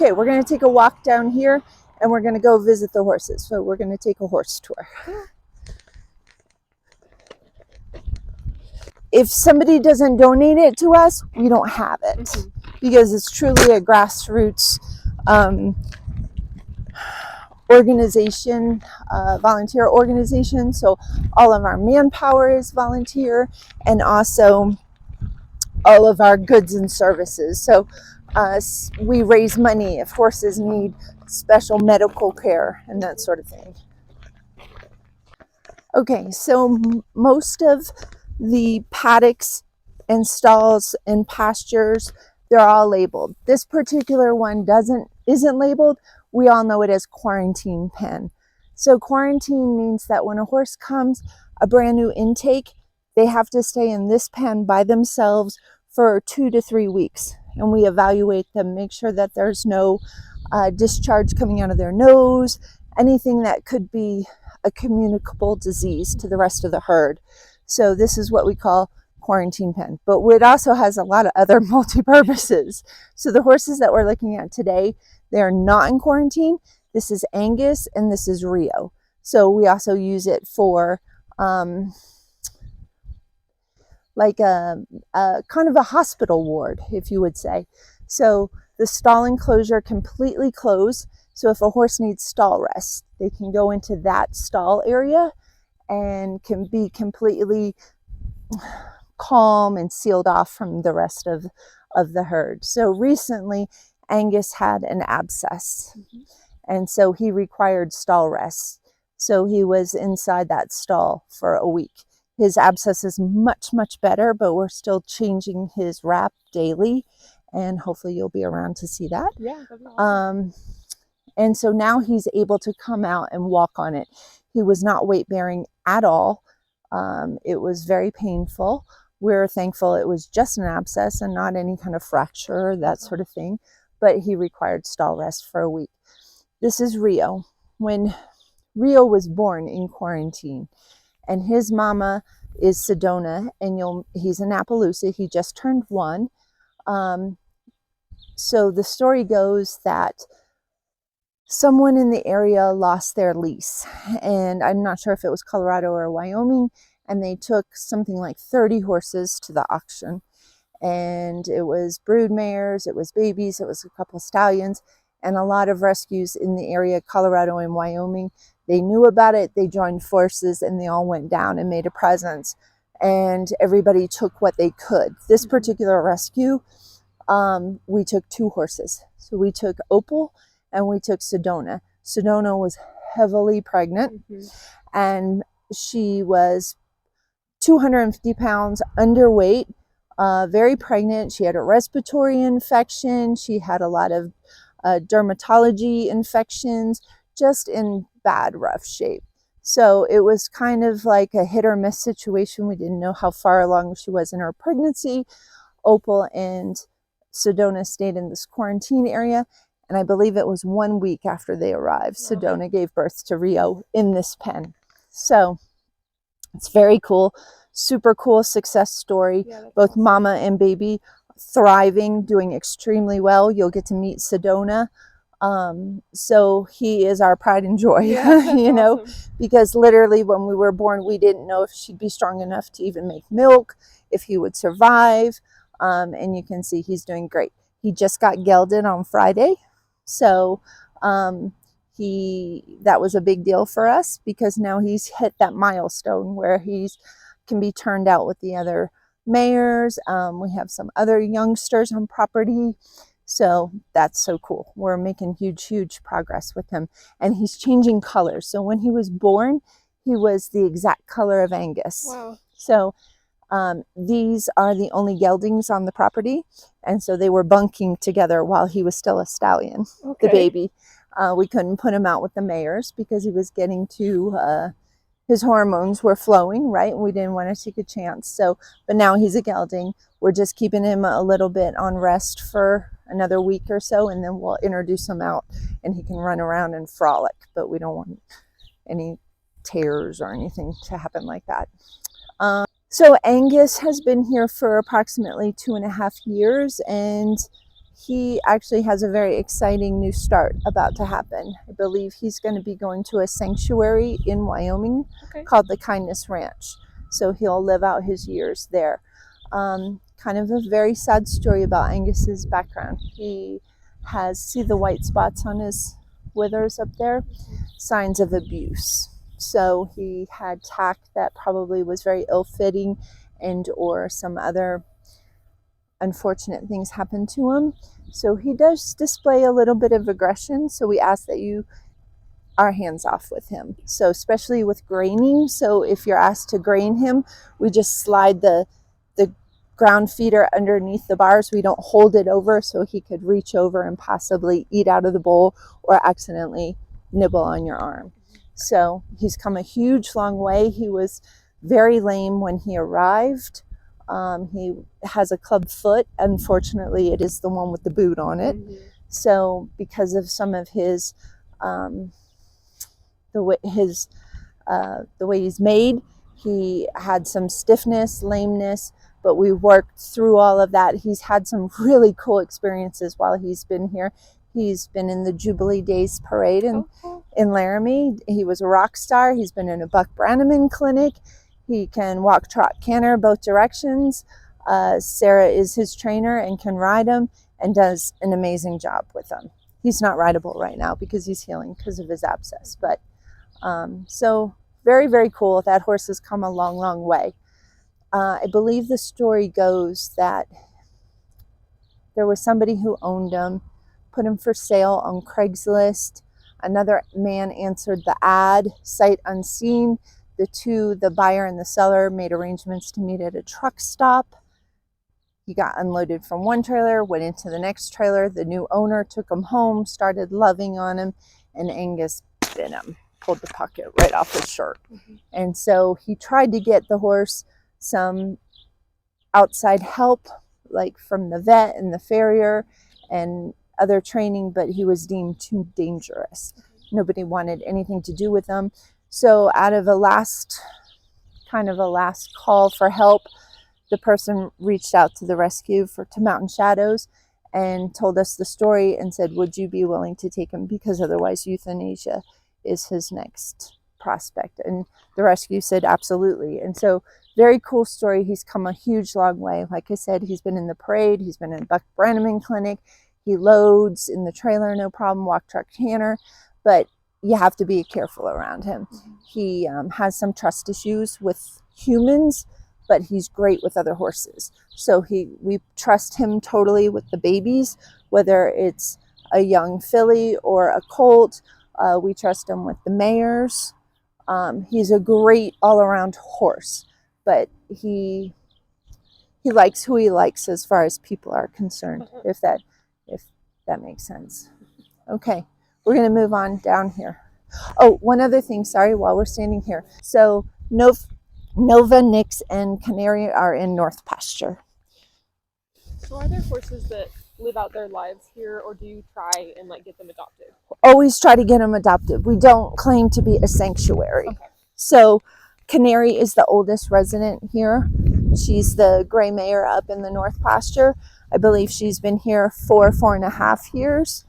Okay, we're going to take a walk down here and we're going to go visit the horses. So we're going to take a horse tour. If somebody doesn't donate it to us, we don't have it because it's truly a grassroots organization, volunteer organization. So all of our manpower is volunteer, and also all of our goods and services. So we raise money if horses need special medical care and that sort of thing. Okay, so most of the paddocks and stalls and pastures, they're all labeled. This particular one isn't labeled. We all know it as quarantine pen. So quarantine means that when a horse comes, a brand new intake, they have to stay in this pen by themselves for 2 to 3 weeks. And we evaluate them, make sure that there's no discharge coming out of their nose, anything that could be a communicable disease to the rest of the herd. So this is what we call quarantine pen, but it also has a lot of other multi-purposes. So the horses that we're looking at today, they're not in quarantine. This is Angus and this is Rio. So we also use it for like a kind of a hospital ward, if you would say. So the stall enclosure completely closed. So if a horse needs stall rest, they can go into that stall area and can be completely calm and sealed off from the rest of the herd. So recently Angus had an abscess, and so he required stall rest. So he was inside that stall for a week. His abscess is much better, but we're still changing his wrap daily, and hopefully you'll be around to see that. Yeah, that'd be awesome. And so now he's able to come out and walk on it. He was not weight bearing at all. It was very painful. We're thankful it was just an abscess and not any kind of fracture, that sort of thing. But he required stall rest for a week. This is Rio. When Rio was born in quarantine, and his mama is Sedona, and he's in Appaloosa. He just turned 1. So the story goes that someone in the area lost their lease, and I'm not sure if it was Colorado or Wyoming, and they took something like 30 horses to the auction. And it was brood mares, it was babies, it was a couple stallions, and a lot of rescues in the area, Colorado and Wyoming. They knew about it, they joined forces, and they all went down and made a presence, and everybody took what they could. This particular rescue, we took 2 horses. So we took Opal and we took Sedona. Sedona was heavily pregnant, and she was 250 pounds underweight, very pregnant. She had a respiratory infection. She had a lot of dermatology infections, just in bad, rough shape. So it was kind of like a hit or miss situation. We didn't know how far along she was in her pregnancy. Opal and Sedona stayed in this quarantine area, and I believe it was 1 week after they arrived, Sedona gave birth to Rio in this pen. So it's very cool, super cool success story. Both mama and baby thriving, doing extremely well. You'll get to meet Sedona. So he is our pride and joy, you know, because literally when we were born, we didn't know if she'd be strong enough to even make milk, if he would survive. And you can see he's doing great. He just got gelded on Friday. So that was a big deal for us, because now he's hit that milestone where he can be turned out with the other mares. We have some other youngsters on property. So that's so cool. We're making huge progress with him, and he's changing colors. So when he was born, he was the exact color of Angus. Wow. So these are the only geldings on the property, and so they were bunking together while he was still a stallion, the baby. We couldn't put him out with the mares because he was getting to his hormones were flowing, right? And we didn't want to take a chance. So, but now he's a gelding. We're just keeping him a little bit on rest for another week or so, and then we'll introduce him out and he can run around and frolic, but we don't want any tears or anything to happen like that. So Angus has been here for approximately 2.5 years, and he actually has a very exciting new start about to happen. I believe he's going to be going to a sanctuary in Wyoming called the Kindness Ranch. So he'll live out his years there. Kind of a very sad story about Angus's background. He has, see the white spots on his withers up there? Signs of abuse. So he had tack that probably was very ill-fitting, and or some other unfortunate things happen to him. So he does display a little bit of aggression. So we ask that you are hands off with him. So especially with graining. So if you're asked to grain him, we just slide the ground feeder underneath the bars. We don't hold it over so he could reach over and possibly eat out of the bowl or accidentally nibble on your arm. So he's come a huge long way. He was very lame when he arrived. He has a club foot. Unfortunately, it is the one with the boot on it. So because of some of his the way he's made, he had some stiffness, lameness, but we worked through all of that. He's had some really cool experiences while he's been here. He's been in the Jubilee Days Parade in Laramie. He was a rock star. He's been in a Buck Brannaman clinic. He can walk, trot, canter both directions. Sarah is his trainer and can ride him and does an amazing job with him. He's not rideable right now because he's healing because of his abscess. But so very, very cool. That horse has come a long, long way. I believe the story goes that there was somebody who owned him, put him for sale on Craigslist. Another man answered the ad, sight unseen. The buyer and the seller, made arrangements to meet at a truck stop. He got unloaded from one trailer, went into the next trailer. The new owner took him home, started loving on him, and Angus bit him, pulled the pocket right off his shirt. And so he tried to get the horse some outside help, like from the vet and the farrier and other training, but he was deemed too dangerous. Nobody wanted anything to do with him. So out of a last call for help, the person reached out to the rescue to Mountain Shadows and told us the story and said, would you be willing to take him? Because otherwise euthanasia is his next prospect. And the rescue said, absolutely. And so very cool story. He's come a huge long way. Like I said, he's been in the parade. He's been in Buck Brannaman clinic. He loads in the trailer, no problem, walk, truck, canter. But you have to be careful around him. He has some trust issues with humans, but he's great with other horses. So we trust him totally with the babies, whether it's a young filly or a colt. We trust him with the mares. He's a great all-around horse, but he likes who he likes as far as people are concerned, if that makes sense. Okay. We're going to move on down here. Oh, one other thing, sorry, while we're standing here. So Nova, Nix, and Canary are in North Pasture. So are there horses that live out their lives here, or do you try and get them adopted? Always try to get them adopted. We don't claim to be a sanctuary. Okay. So Canary is the oldest resident here. She's the gray mare up in the North Pasture. I believe she's been here 4.5 years.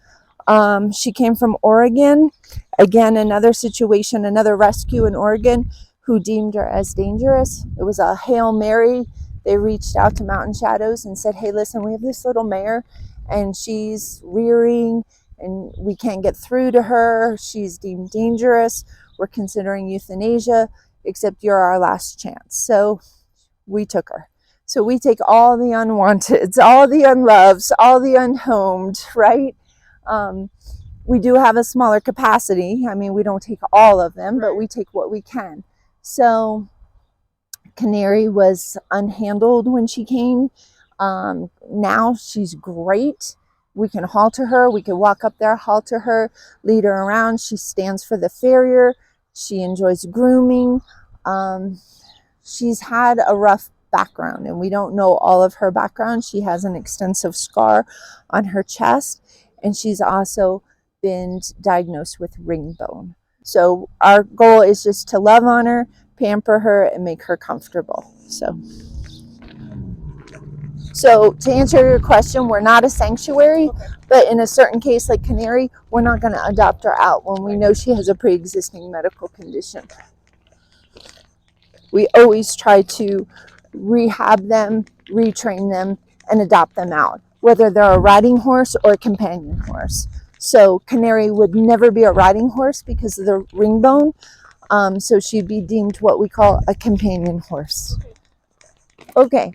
She came from Oregon. Again, another situation, another rescue in Oregon who deemed her as dangerous. It was a Hail Mary. They reached out to Mountain Shadows and said, hey, listen, we have this little mare and she's rearing and we can't get through to her. She's deemed dangerous. We're considering euthanasia, except you're our last chance. So we took her. So we take all the unwanteds, all the unloved, all the unhomed, right? We do have a smaller capacity. I mean, we don't take all of them, but we take what we can. So Canary was unhandled when she came. Now she's great. We can halter her. We can walk up there, halter her, lead her around. She stands for the farrier. She enjoys grooming. She's had a rough background, and we don't know all of her background. She has an extensive scar on her chest, and she's also been diagnosed with ring bone. So our goal is just to love on her, pamper her, and make her comfortable. So So to answer your question, we're not a sanctuary, but in a certain case like Canary, we're not going to adopt her out when we know she has a pre-existing medical condition. We always try to rehab them, retrain them, and adopt them out, whether they're a riding horse or a companion horse. So Canary would never be a riding horse because of the ring bone. So she'd be deemed what we call a companion horse. Okay,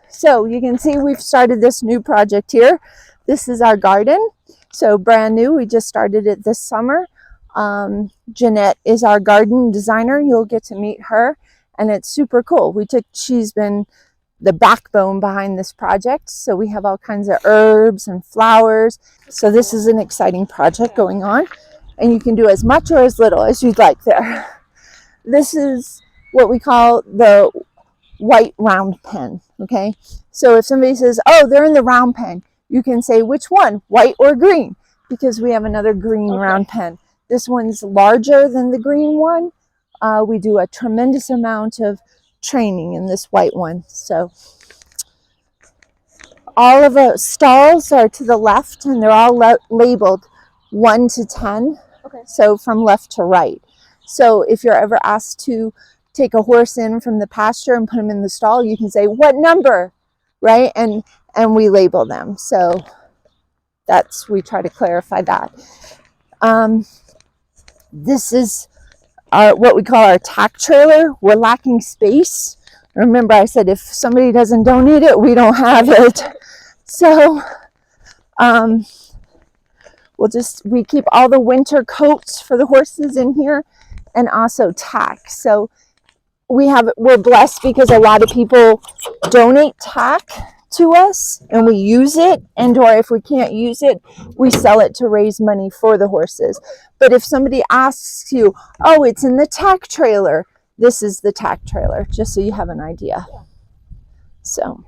so you can see we've started this new project here. This is our garden. So brand new, we just started it this summer. Jeanette is our garden designer. You'll get to meet her, and it's super cool. She's been the backbone behind this project. So we have all kinds of herbs and flowers. So this is an exciting project going on, and you can do as much or as little as you'd like there. This is what we call the white round pen. Okay, so if somebody says, oh, they're in the round pen, you can say which one, white or green, because we have another green round pen. This one's larger than the green one. We do a tremendous amount of training in this white one. So all of the stalls are to the left, and they're all labeled 1 to 10. So from left to right. So if you're ever asked to take a horse in from the pasture and put him in the stall, you can say, what number, right? And we label them. So we try to clarify that. This is what we call our tack trailer. We're lacking space. Remember, I said if somebody doesn't donate it, we don't have it. So we keep all the winter coats for the horses in here, and also tack. So we're blessed because a lot of people donate tack to us, and we use it, and or if we can't use it, we sell it to raise money for the horses. But if somebody asks you, oh, it's in the tack trailer, this is the tack trailer, just so you have an idea. So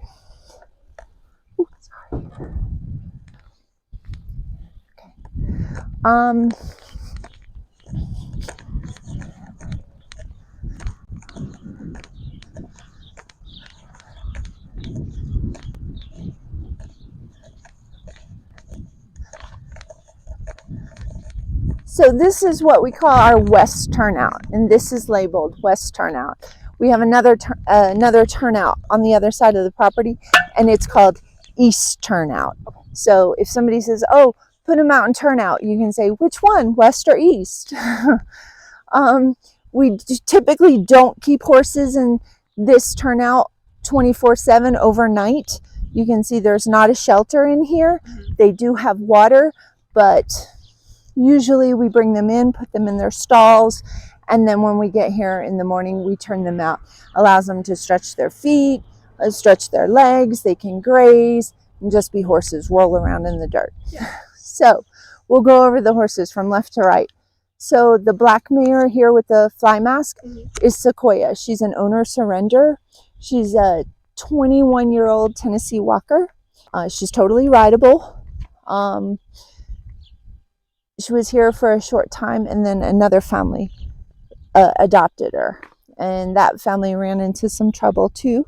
So this is what we call our west turnout, and this is labeled west turnout. We have another turnout on the other side of the property, and it's called east turnout. So if somebody says, oh, put a mountain turnout, you can say, which one, west or east? We typically don't keep horses in this turnout 24/7 overnight. You can see there's not a shelter in here. They do have water, but usually we bring them in, put them in their stalls, and then when we get here in the morning, we turn them out. Allows them to stretch their feet, stretch their legs, they can graze, and just be horses, roll around in the dirt. So we'll go over the horses from left to right. So the black mare here with the fly mask is Sequoia. She's an owner surrender. She's a 21-year-old Tennessee Walker. She's totally rideable. She was here for a short time, and then another family adopted her, and that family ran into some trouble too.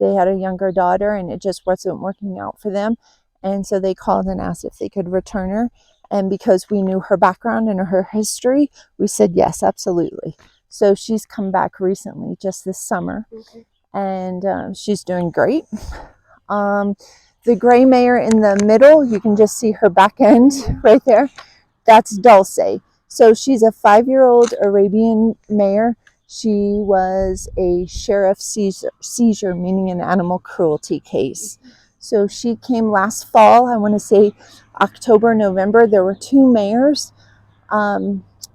They had a younger daughter, and it just wasn't working out for them, and so they called and asked if they could return her. And because we knew her background and her history, we said yes, absolutely. So she's come back recently, just this summer, and she's doing great. The gray mare in the middle, you can just see her back end right there. That's Dulce. So she's a 5-year-old Arabian mare. She was a sheriff's seizure, meaning an animal cruelty case. So she came last fall, I want to say October, November. There were 2 mares,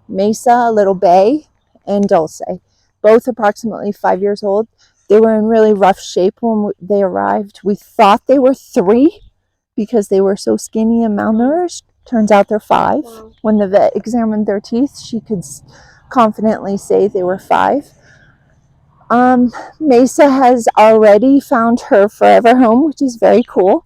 Mesa, Little Bay, and Dulce, both approximately 5 years old. They were in really rough shape when they arrived. We thought they were 3 because they were so skinny and malnourished. Turns out they're 5. Wow. When the vet examined their teeth, she could confidently say they were 5. Mesa has already found her forever home, which is very cool.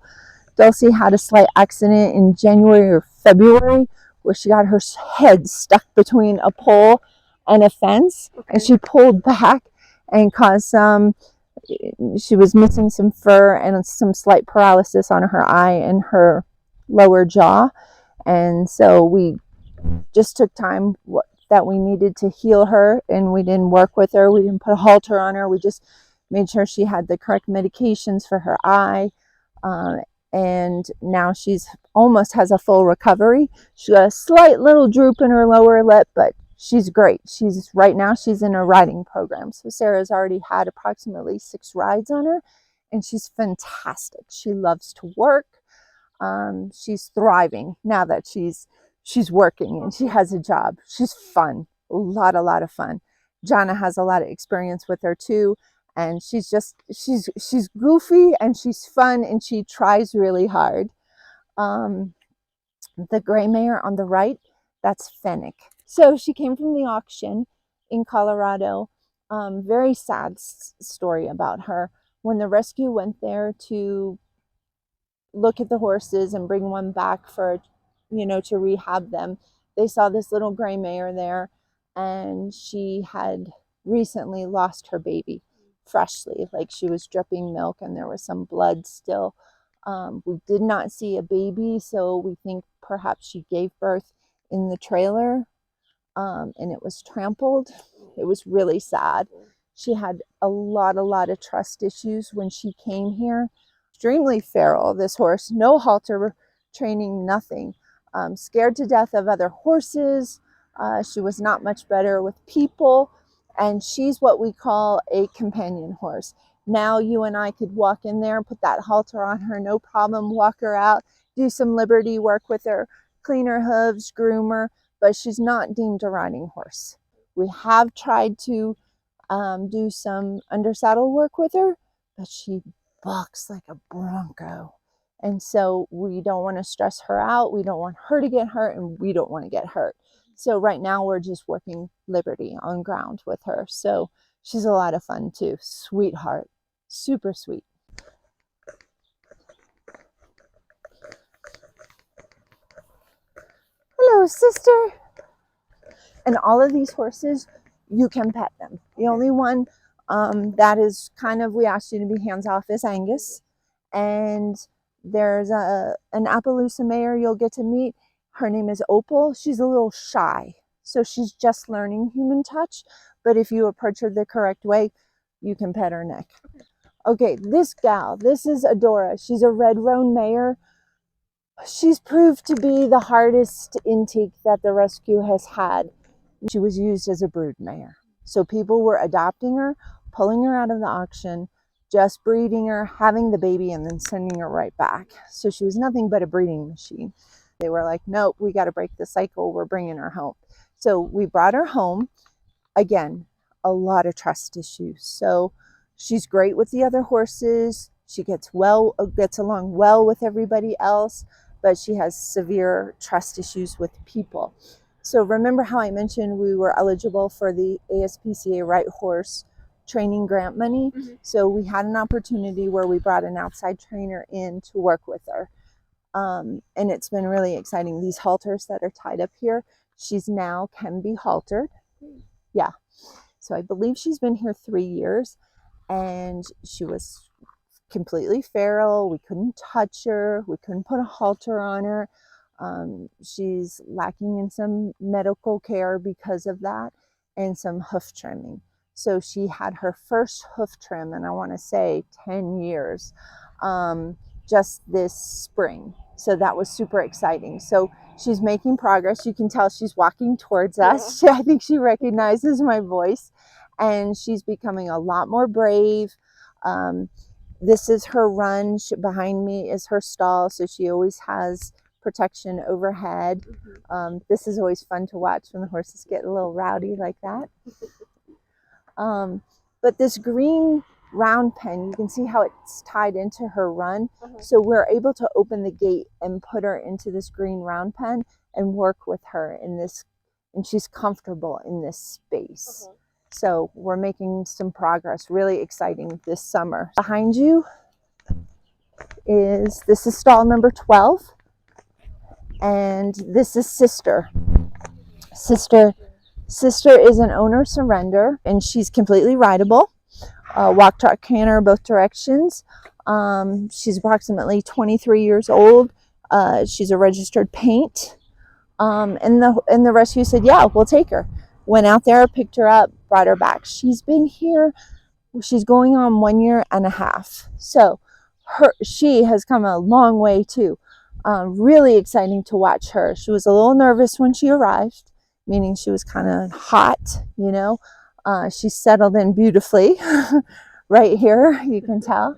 Dulcie had a slight accident in January or February where she got her head stuck between a pole and a fence, and she pulled back and caused some she was missing some fur and some slight paralysis on her eye and her lower jaw. And so we just took time that we needed to heal her, and we didn't work with her. We didn't put a halter on her. We just made sure she had the correct medications for her eye. And now she's almost has a full recovery. She got a slight little droop in her lower lip, but she's great. Right now she's in a riding program. So Sarah's already had approximately 6 rides on her, and she's fantastic. She loves to work. She's thriving now that she's working and she has a job. She's fun, a lot of fun. Jana has a lot of experience with her too, and she's goofy and she's fun and she tries really hard. The gray mare on the right, that's Fennec. So she came from the auction in Colorado. Very sad story about her. When the rescue went there to look at the horses and bring one back for, to rehab them, they saw this little gray mare there, and she had recently lost her baby freshly. Like, she was dripping milk and there was some blood still. We did not see a baby, so we think perhaps she gave birth in the trailer, and it was trampled. It was really sad. She had a lot of trust issues when she came here. Extremely feral, this horse. No halter training, nothing. Scared to death of other horses. She was not much better with people, and she's what we call a companion horse. Now you and I could walk in there, put that halter on her, no problem, walk her out, do some liberty work with her, clean her hooves, groom her, but she's not deemed a riding horse. We have tried to do some undersaddle work with her, but she bucks like a bronco. And so we don't want to stress her out. We don't want her to get hurt, and we don't want to get hurt. So right now we're just working liberty on ground with her. So she's a lot of fun too. Sweetheart. Super sweet. Hello, sister. And all of these horses, you can pet them. The only one that is kind of, we asked you to be hands off, is Angus. And there's an Appaloosa mare you'll get to meet. Her name is Opal. She's a little shy, so she's just learning human touch. But if you approach her the correct way, you can pet her neck. Okay, this gal, this is Adora. She's a red roan mare. She's proved to be the hardest intake that the rescue has had. She was used as a brood mare. So people were adopting her, pulling her out of the auction, just breeding her, having the baby, and then sending her right back. So she was nothing but a breeding machine. They were like, nope, we got to break the cycle. We're bringing her home. So we brought her home. Again, a lot of trust issues. So she's great with the other horses. She gets along well with everybody else, but she has severe trust issues with people. So remember how I mentioned we were eligible for the ASPCA Right Horse training grant money? Mm-hmm. So we had an opportunity where we brought an outside trainer in to work with her. And it's been really exciting. These halters that are tied up here, she's now can be haltered. Yeah. So I believe she's been here 3 years, and she was completely feral. We couldn't touch her. We couldn't put a halter on her. She's lacking in some medical care because of that, and some hoof trimming. So she had her first hoof trim, and I want to say 10 years, just this spring. So that was super exciting. So she's making progress. You can tell she's walking towards us. Yeah. I think she recognizes my voice, and she's becoming a lot more brave. This is her run. Behind me is her stall, so she always has protection overhead. This is always fun to watch when the horses get a little rowdy like that. But this green round pen, you can see how it's tied into her run. So we're able to open the gate and put her into this green round pen and work with her in this, and she's comfortable in this space. So we're making some progress, really exciting this summer. Behind you this is stall number 12. And this is Sister. Sister is an owner surrender, and she's completely rideable. walk, trot, canter, both directions. She's approximately 23 years old. She's a registered paint. And the rescue said, yeah, we'll take her. Went out there, picked her up, brought her back. She's been here. She's going on 1 year and a half. So she has come a long way too. Really exciting to watch her. She was a little nervous when she arrived, meaning she was kind of hot, you know. She settled in beautifully right here, you can tell.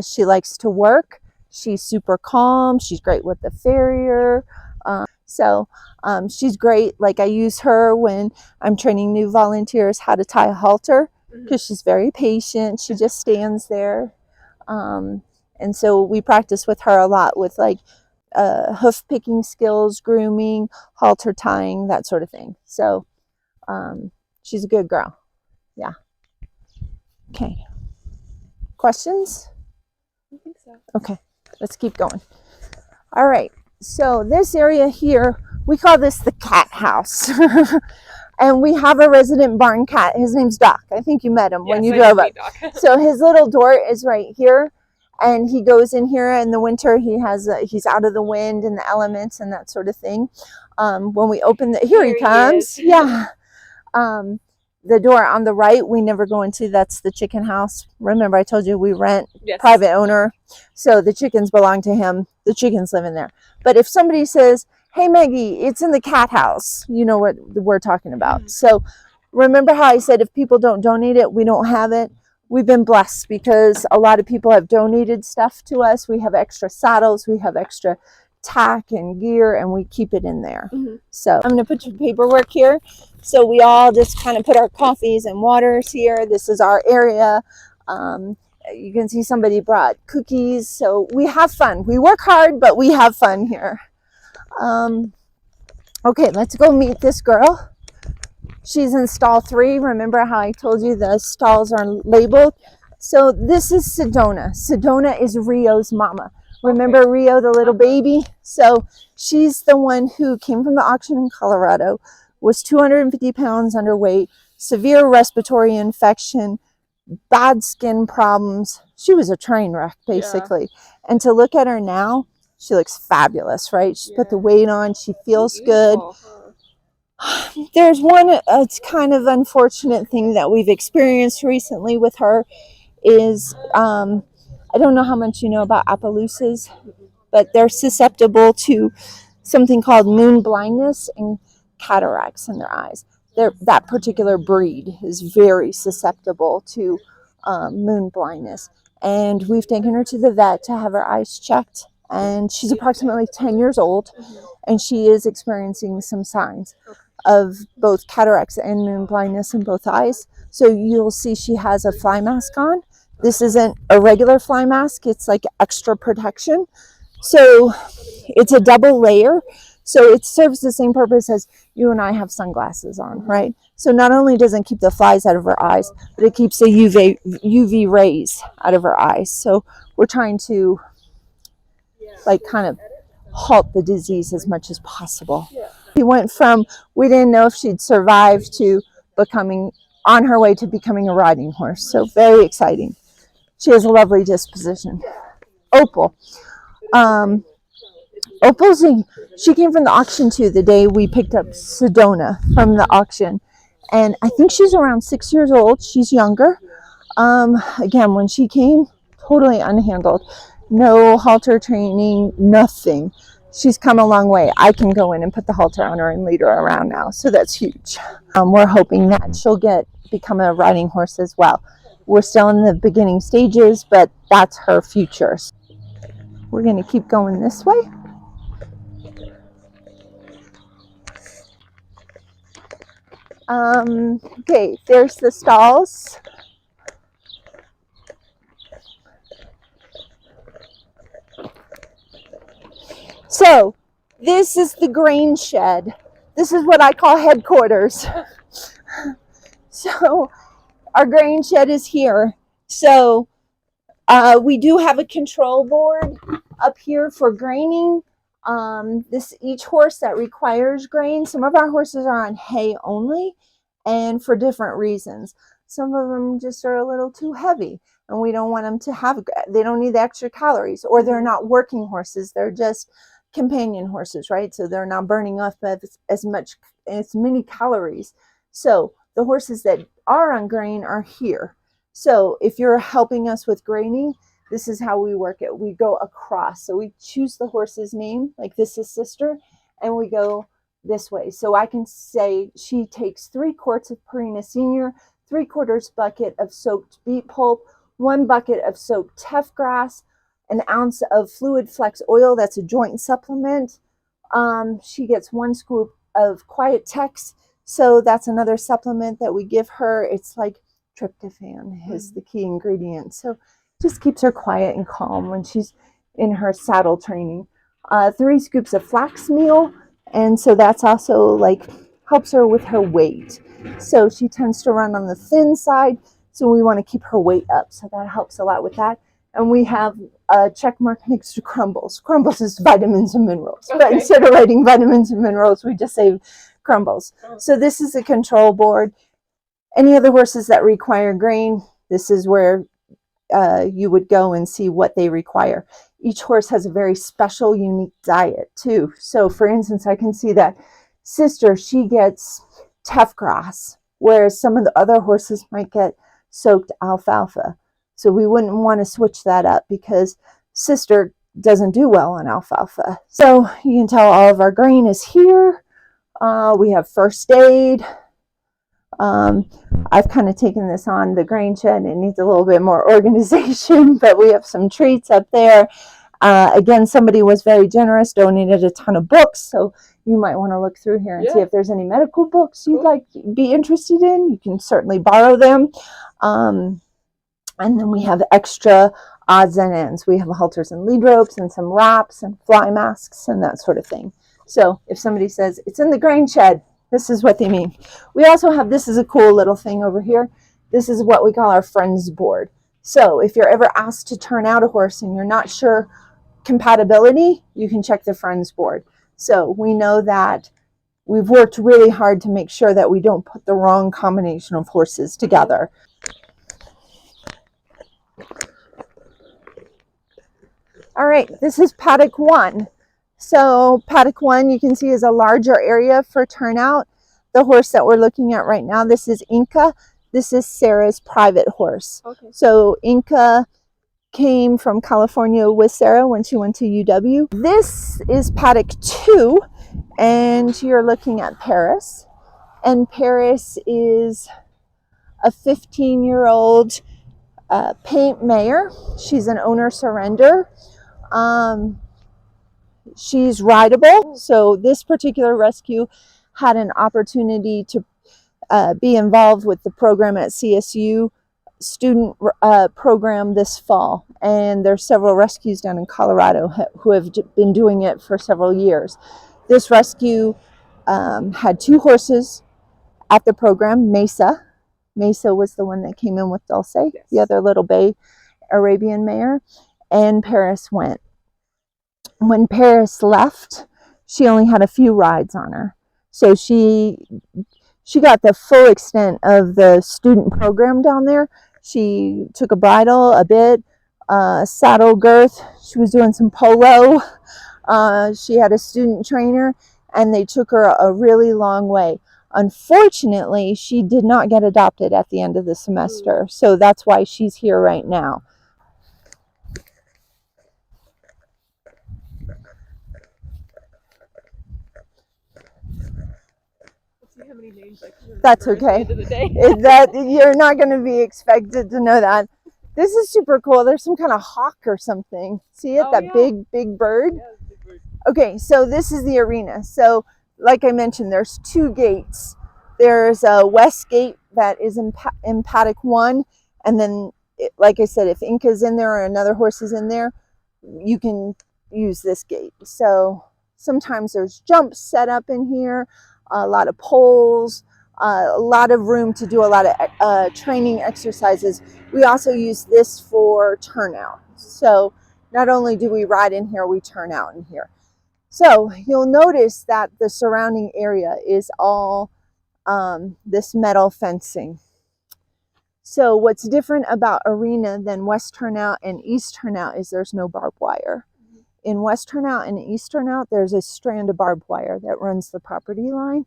She likes to work. She's super calm. She's great with the farrier. She's great. Like, I use her when I'm training new volunteers how to tie a halter, because she's very patient. She just stands there. And so we practice with her a lot with like hoof picking skills, grooming, halter tying, that sort of thing. So she's a good girl. Yeah. Okay. Questions? I think so. Okay, let's keep going. All right. So this area here, we call this the cat house. And we have a resident barn cat. His name's Doc. I think you met him when you drove up. So his little door is right here. And he goes in here in the winter. He's out of the wind and the elements and that sort of thing. When we open here he comes. Yeah. The door on the right, we never go into. That's the chicken house. Remember, I told you we rent, private owner. So the chickens belong to him. The chickens live in there. But if somebody says, hey, Maggie, it's in the cat house, you know what we're talking about. So remember how I said if people don't donate it, we don't have it? We've been blessed because a lot of people have donated stuff to us. We have extra saddles. We have extra tack and gear, and we keep it in there. So I'm going to put your paperwork here. So we all just kind of put our coffees and waters here. This is our area. You can see somebody brought cookies. So we have fun. We work hard, but we have fun here. Okay, let's go meet this girl. She's in stall 3. Remember how I told you the stalls are labeled? So this is Sedona. Sedona is Rio's mama. Remember Rio, the little baby? So she's the one who came from the auction in Colorado, was 250 pounds underweight, severe respiratory infection, bad skin problems. She was a train wreck, basically. Yeah. And to look at her now, she looks fabulous, right? She's put the weight on. She feels good. There's one kind of unfortunate thing that we've experienced recently with her is, I don't know how much you know about Appaloosas, but they're susceptible to something called moon blindness and cataracts in their eyes. That particular breed is very susceptible to moon blindness. And we've taken her to the vet to have her eyes checked. And she's approximately 10 years old, and she is experiencing some signs of both cataracts and moon blindness in both eyes. So you'll see she has a fly mask on. This isn't a regular fly mask. It's like extra protection. So it's a double layer. So it serves the same purpose as you and I have sunglasses on, right? So not only does it keep the flies out of her eyes, but it keeps the UV rays out of her eyes. So we're trying to like kind of halt the disease as much as possible. She went from, we didn't know if she'd survive, to becoming on her way to becoming a riding horse. So very exciting. She has a lovely disposition. Opal. Opal's she came from the auction too, the day we picked up Sedona from the auction. And I think she's around 6 years old. She's younger. Again, when she came, totally unhandled. No halter training, nothing. She's come a long way. I can go in and put the halter on her and lead her around now. So that's huge. We're hoping that she'll become a riding horse as well. We're still in the beginning stages, but that's her future. We're going to keep going this way. Okay, there's the stalls. So this is the grain shed. This is what I call headquarters. So our grain shed is here. So we do have a control board up here for graining. Each horse that requires grain, some of our horses are on hay only, and for different reasons. Some of them just are a little too heavy, and we don't want them to have, they don't need the extra calories, or they're not working horses. They're just companion horses, right? So they're not burning off as many calories. So the horses that are on grain are here. So if you're helping us with graining, this is how we work it. We go across. So we choose the horse's name, like this is Sister, and we go this way. So I can say she takes 3 quarts of Purina Senior, 3/4 bucket of soaked beet pulp, 1 bucket of soaked teff grass, an ounce of Fluid Flex oil, that's a joint supplement. She gets 1 scoop of Quiet Tex, so that's another supplement that we give her. It's like tryptophan is the key ingredient. So just keeps her quiet and calm when she's in her saddle training. 3 scoops of flax meal, and so that's also like helps her with her weight. So she tends to run on the thin side, so we want to keep her weight up. So that helps a lot with that. And we have a check mark next to Crumbles. Crumbles is vitamins and minerals. Okay. But instead of writing vitamins and minerals, we just say Crumbles. So this is a control board. Any other horses that require grain, this is where you would go and see what they require. Each horse has a very special, unique diet too. So for instance, I can see that Sister, she gets teff grass, whereas some of the other horses might get soaked alfalfa. So we wouldn't want to switch that up because Sister doesn't do well on alfalfa. So you can tell all of our grain is here. We have first aid. I've kind of taken this on the grain shed. It needs a little bit more organization, but we have some treats up there. Again, somebody was very generous, donated a ton of books. So you might want to look through here and see if there's any medical books you'd like be interested in. You can certainly borrow them. And then we have extra odds and ends. We have halters and lead ropes and some wraps and fly masks and that sort of thing. So if somebody says it's in the grain shed, this is what they mean. We also have, this is a cool little thing over here. This is what we call our friends board. So if you're ever asked to turn out a horse and you're not sure compatibility, you can check the friends board. So we know that we've worked really hard to make sure that we don't put the wrong combination of horses together. All right, this is paddock 1. So paddock 1, you can see, is a larger area for turnout. The horse that we're looking at right now, this is Inca. This is Sarah's private horse. Okay. So Inca came from California with Sarah when she went to UW. This is paddock 2, and you're looking at Paris. And Paris is a 15-year-old paint mare. She's an owner surrender. She's rideable. So this particular rescue had an opportunity to be involved with the program at CSU student program this fall. And there's several rescues down in Colorado who have been doing it for several years. This rescue had 2 horses at the program. Mesa was the one that came in with Dulce, the other little bay Arabian mare, and Paris went. When Paris left, she only had a few rides on her. So she got the full extent of the student program down there. She took a bridle, a bit, saddle girth. She was doing some polo. She had a student trainer, and they took her a really long way. Unfortunately, she did not get adopted at the end of the semester. So that's why she's here right now. How many names I can That's okay. At the end of the day. That you're not going to be expected to know that. This is super cool. There's some kind of hawk or something. See it? That big bird? Yeah, big bird. Okay, so this is the arena. So like I mentioned, there's 2 gates. There's a west gate that is in paddock 1, and then like I said, if Inca's in there or another horse is in there, you can use this gate. So sometimes there's jumps set up in here, a lot of poles, a lot of room to do a lot of training exercises. We also use this for turnout. So not only do we ride in here, we turn out in here. So you'll notice that the surrounding area is all this metal fencing. So what's different about arena than West Turnout and East Turnout is there's no barbed wire. In West Turnout and East Turnout, there's a strand of barbed wire that runs the property line.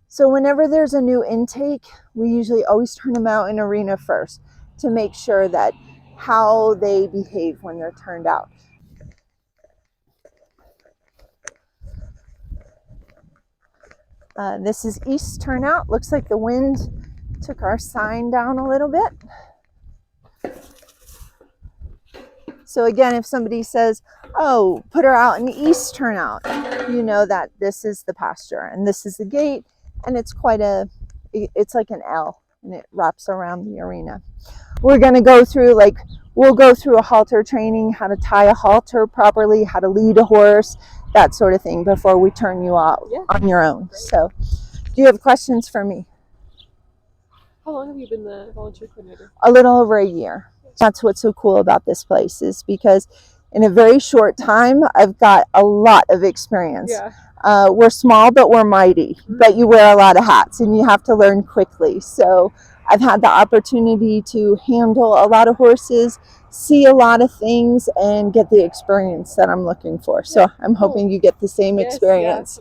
So whenever there's a new intake, we usually always turn them out in arena first to make sure that how they behave when they're turned out. This is East Turnout. Looks like the wind took our sign down a little bit. So again, if somebody says, oh, put her out in East Turnout, you know that this is the pasture and this is the gate, and it's it's like an L, and it wraps around the arena. We're going to go through, we'll go through a halter training, how to tie a halter properly, how to lead a horse, that sort of thing before we turn you out on your own. Great. So do you have questions for me? How long have you been the volunteer coordinator? A little over a year. That's what's so cool about this place, is because in a very short time, I've got a lot of experience. Yeah. We're small, but we're mighty. But you wear a lot of hats and you have to learn quickly. So I've had the opportunity to handle a lot of horses, see a lot of things, and get the experience that I'm looking for. So I'm hoping you get the same experience.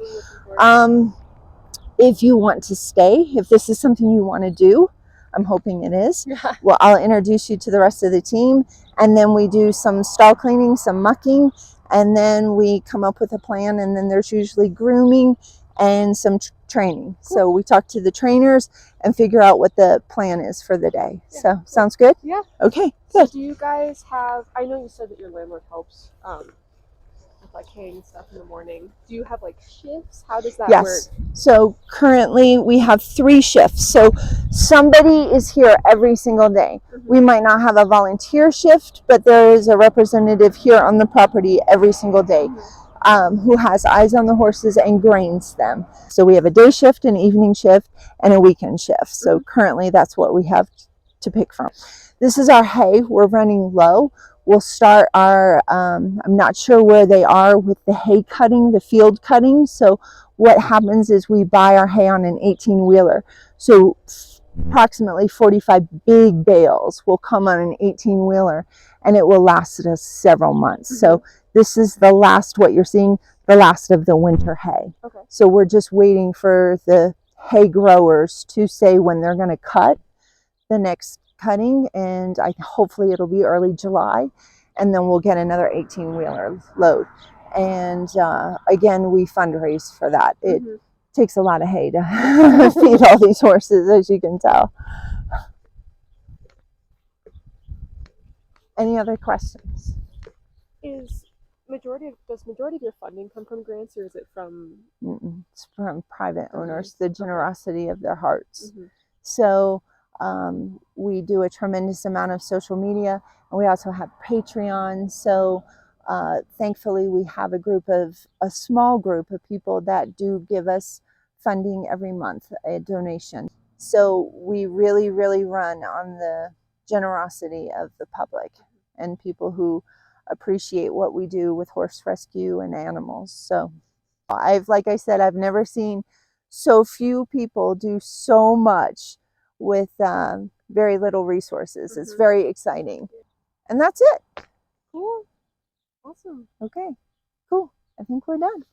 If you want to stay, if this is something you want to do, I'm hoping it is. Yeah. Well, I'll introduce you to the rest of the team, and then we do some stall cleaning, some mucking, and then we come up with a plan, and then there's usually grooming and some training. Cool. So we talk to the trainers and figure out what the plan is for the day. Yeah. So sounds good? Yeah. Okay, good. So do you guys have, I know you said that your landlord helps with like haying stuff in the morning. Do you have like shifts? How does that work? So currently we have 3 shifts. So somebody is here every single day. We might not have a volunteer shift, but there is a representative here on the property every single day who has eyes on the horses and grains them. So we have a day shift, an evening shift, and a weekend shift. So currently that's what we have to pick from. This is our hay. We're running low. We'll start our, I'm not sure where they are with the hay cutting, the field cutting. So what happens is we buy our hay on an 18-wheeler. So approximately 45 big bales will come on an 18-wheeler, and it will last us several months. So this is the last, what you're seeing, the last of the winter hay. Okay. So we're just waiting for the hay growers to say when they're going to cut the next cutting, and hopefully it'll be early July, and then we'll get another 18-wheeler load. And again, we fundraise for that. It takes a lot of hay to feed all these horses, as you can tell. Any other questions? Does majority of your funding come from grants, or is it from? It's from private owners, the generosity of their hearts. So we do a tremendous amount of social media, and we also have Patreon. So thankfully we have a small group of people that do give us funding every month, a donation. So we really, really run on the generosity of the public and people who appreciate what we do with horse rescue and animals. So like I said, I've never seen so few people do so much with very little resources. It's very exciting. And that's it. Cool. Awesome. Okay, cool. I think we're done.